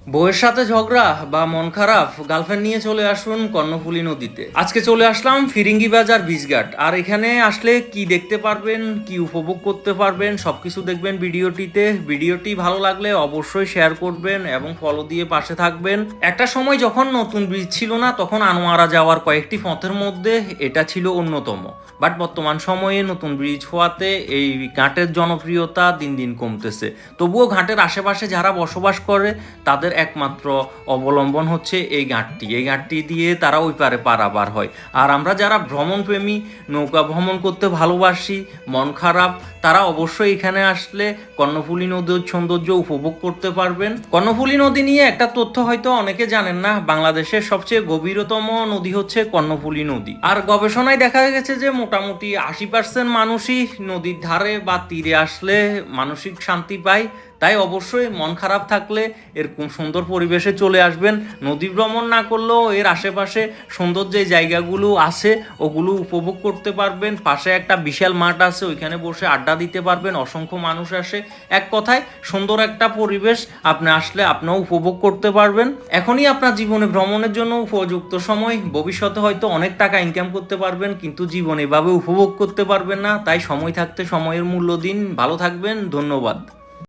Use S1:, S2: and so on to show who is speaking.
S1: বউয়ের সাথে ঝগড়া বা মন খারাপ, গার্লফ্রেন্ড নিয়ে চলে আসুন কর্ণফুলী নদীতে। আজকে চলে আসলাম ফিরিঙ্গি বাজার বিচঘাট। আর এখানে আসলে কি দেখতে পারবেন, কি উপভোগ করতে পারবেন, সবকিছু দেখবেন ভিডিওটিতে। ভিডিওটি ভালো লাগলে অবশ্যই শেয়ার করবেন এবং ফলো দিয়ে পাশে থাকবেন। একটা সময় যখন নতুন ব্রিজ ছিল না, তখন আনোয়ারা যাওয়ার কয়েকটি পথের মধ্যে এটা ছিল অন্যতম। বাট বর্তমান সময়ে নতুন ব্রিজ হওয়াতে এই ঘাটের জনপ্রিয়তা দিন দিন কমতেছে। তবুও ঘাটের আশেপাশে যারা বসবাস করে তাদের একমাত্র অবলম্বন হচ্ছে এই ঘাটটি দিয়ে তারা ওই পারে পারাপার হয়। আর আমরা যারা ভ্রমণপ্রেমী, নৌকা ভ্রমণ করতে ভালোবাসি, মন খারাপ, তারা অবশ্যই এখানে আসলে কর্ণফুলী নদীর সৌন্দর্য উপভোগ করতে পারবেন। কর্ণফুলী নদী নিয়ে একটা তথ্য হয়তো অনেকে জানেন না, বাংলাদেশের সবচেয়ে গভীরতম নদী হচ্ছে কর্ণফুলী নদী। আর গবেষণায় দেখা গেছে যে মোটামুটি 80% মানুষই নদীর ধারে বা তীরে আসলে মানসিক শান্তি পায়। তাই অবশ্যই মন খারাপ থাকলে এরকম সুন্দর পরিবেশে চলে আসবেন। নদী ভ্রমণ না করলেও এর আশেপাশে সুন্দর যে জায়গাগুলো আছে ওগুলো উপভোগ করতে পারবেন। পাশে একটা বিশাল মাঠ আছে, ওইখানে বসে আড্ডা দিতে পারবেন। অসংখ্য মানুষ আসে। এক কথায় সুন্দর একটা পরিবেশ, আপনি আসলে আপনিও উপভোগ করতে পারবেন। এখনই আপনার জীবনে ভ্রমণের জন্য উপযুক্ত সময়। ভবিষ্যতে হয়তো অনেক টাকা ইনকাম করতে পারবেন, কিন্তু জীবন এভাবে উপভোগ করতে পারবেন না। তাই সময় থাকতে সময়ের মূল্য দিন। ভালো থাকবেন, ধন্যবাদ।